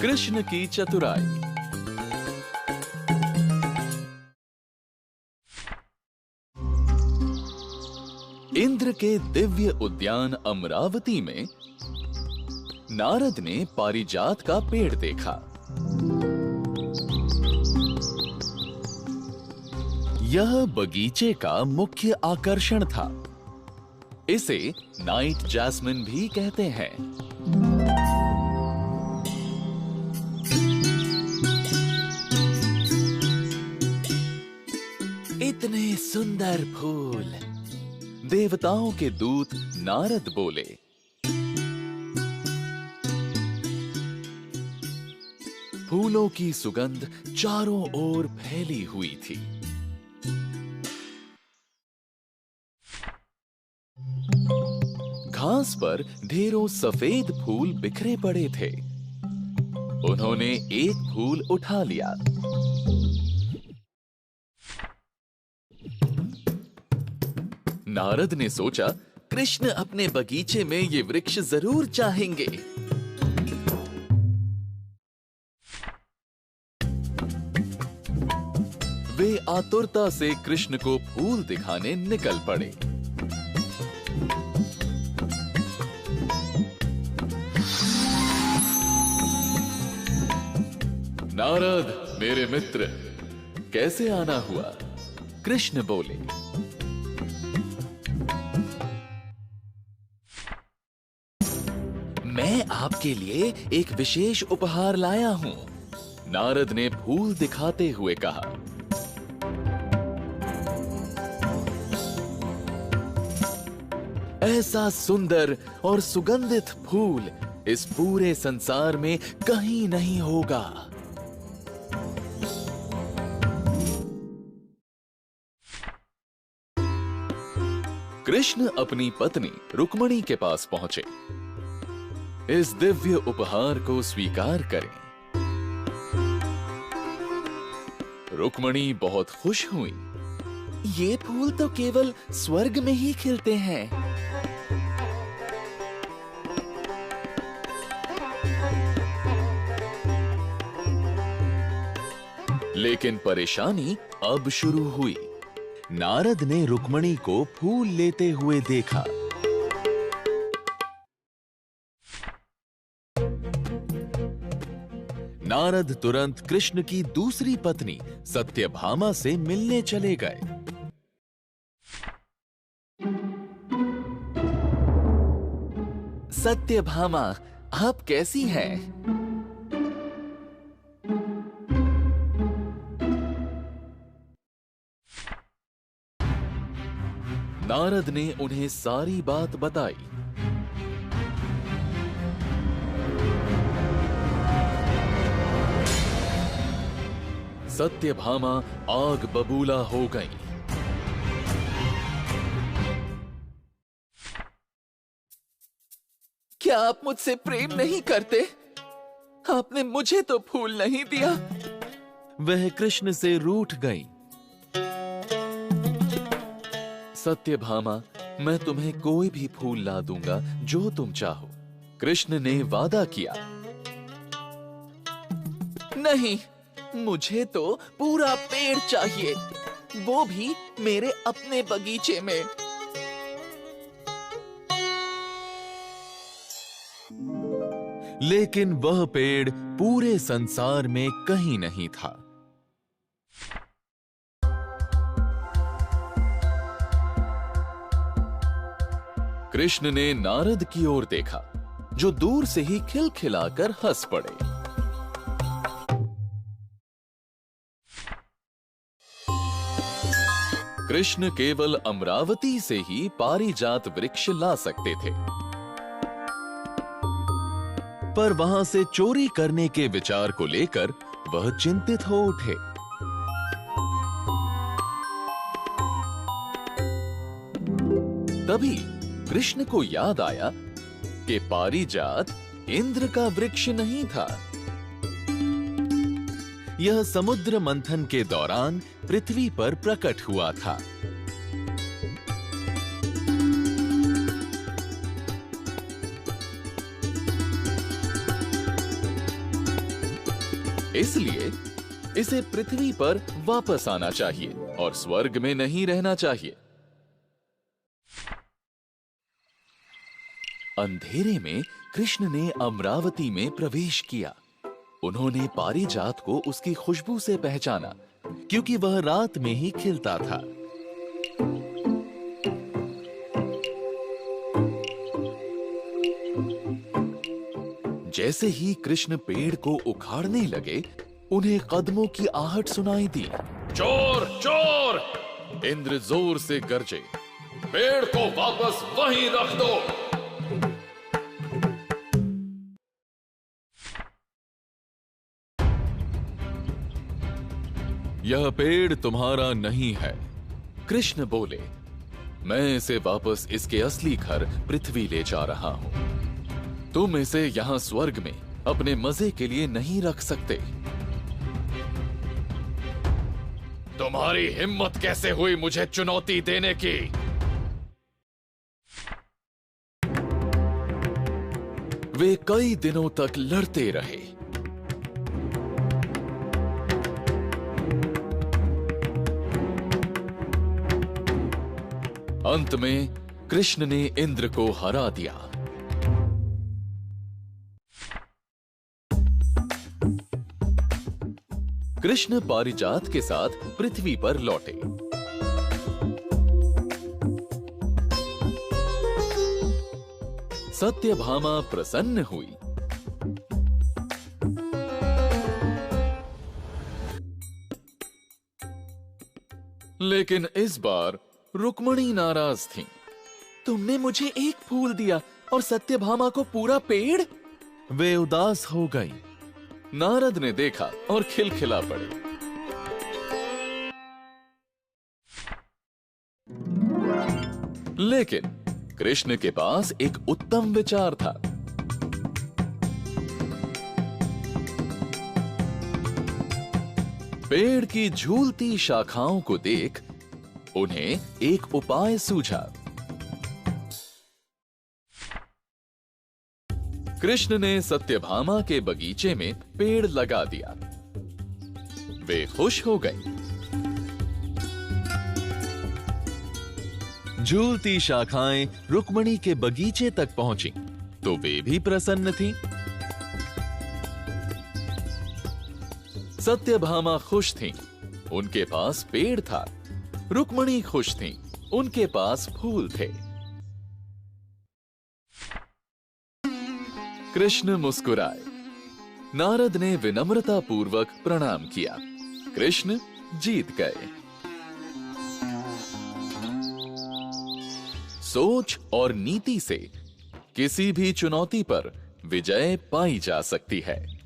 कृष्ण की चतुराई। इंद्र के दिव्य उद्यान अमरावती में नारद ने पारिजात का पेड़ देखा। यह बगीचे का मुख्य आकर्षण था। इसे नाइट जैस्मिन भी कहते हैं। इतने सुंदर फूल, देवताओं के दूत नारद बोले। फूलों की सुगंध चारों ओर फैली हुई थी। घास पर ढेरों सफेद फूल बिखरे पड़े थे। उन्होंने एक फूल उठा लिया। नारद ने सोचा, कृष्ण अपने बगीचे में ये वृक्ष जरूर चाहेंगे। वे आतुरता से कृष्ण को फूल दिखाने निकल पड़े। नारद, मेरे मित्र, कैसे आना हुआ? कृष्ण बोले। मैं आपके लिए एक विशेष उपहार लाया हूं, नारद ने फूल दिखाते हुए कहा। ऐसा सुंदर और सुगंधित फूल इस पूरे संसार में कहीं नहीं होगा। कृष्ण अपनी पत्नी रुक्मणी के पास पहुंचे। इस दिव्य उपहार को स्वीकार करें। रुक्मणी बहुत खुश हुई। ये फूल तो केवल स्वर्ग में ही खिलते हैं। लेकिन परेशानी अब शुरू हुई। नारद ने रुक्मणी को फूल लेते हुए देखा। नारद तुरंत कृष्ण की दूसरी पत्नी सत्यभामा से मिलने चले गए। सत्यभामा, आप कैसी हैं? नारद ने उन्हें सारी बात बताई। सत्यभामा आग बबूला हो गई। क्या आप मुझसे प्रेम नहीं करते? आपने मुझे तो फूल नहीं दिया। वह कृष्ण से रूठ गई। सत्यभामा, मैं तुम्हें कोई भी फूल ला दूंगा जो तुम चाहो। कृष्ण ने वादा किया। नहीं, मुझे तो पूरा पेड़ चाहिए, वो भी मेरे अपने बगीचे में। लेकिन वह पेड़ पूरे संसार में कहीं नहीं था। कृष्ण ने नारद की ओर देखा, जो दूर से ही खिलखिलाकर हंस पड़े। कृष्ण केवल अमरावती से ही पारिजात वृक्ष ला सकते थे, पर वहां से चोरी करने के विचार को लेकर वह चिंतित हो उठे। तभी कृष्ण को याद आया कि पारिजात इंद्र का वृक्ष नहीं था। यह समुद्र मंथन के दौरान पृथ्वी पर प्रकट हुआ था। इसलिए इसे पृथ्वी पर वापस आना चाहिए और स्वर्ग में नहीं रहना चाहिए। अंधेरे में कृष्ण ने अमरावती में प्रवेश किया। उन्होंने पारिजात को उसकी खुशबू से पहचाना, क्योंकि वह रात में ही खिलता था। जैसे ही कृष्ण पेड़ को उखाड़ने लगे, उन्हें कदमों की आहट सुनाई दी। चोर चोर! इंद्र जोर से गरजे, पेड़ को वापस वहीं रख दो। यह पेड़ तुम्हारा नहीं है, कृष्ण बोले। मैं इसे वापस इसके असली घर पृथ्वी ले जा रहा हूं। तुम इसे यहां स्वर्ग में अपने मजे के लिए नहीं रख सकते। तुम्हारी हिम्मत कैसे हुई मुझे चुनौती देने की? वे कई दिनों तक लड़ते रहे। अंत में कृष्ण ने इंद्र को हरा दिया। कृष्ण पारिजात के साथ पृथ्वी पर लौटे। सत्यभामा प्रसन्न हुई। लेकिन इस बार रुक्मणी नाराज थी। तुमने मुझे एक फूल दिया और सत्यभामा को पूरा पेड़? वे उदास हो गई। नारद ने देखा और खिलखिला पड़े। लेकिन कृष्ण के पास एक उत्तम विचार था। पेड़ की झूलती शाखाओं को देख उन्हें एक उपाय सूझा। कृष्ण ने सत्यभामा के बगीचे में पेड़ लगा दिया। वे खुश हो गई। झूलती शाखाएं रुक्मणी के बगीचे तक पहुंची तो वे भी प्रसन्न थीं। सत्यभामा खुश थीं, उनके पास पेड़ था। रुक्मणी खुश थीं, उनके पास फूल थे। कृष्ण मुस्कुराए। नारद ने विनम्रता पूर्वक प्रणाम किया। कृष्ण जीत गए। सोच और नीति से किसी भी चुनौती पर विजय पाई जा सकती है।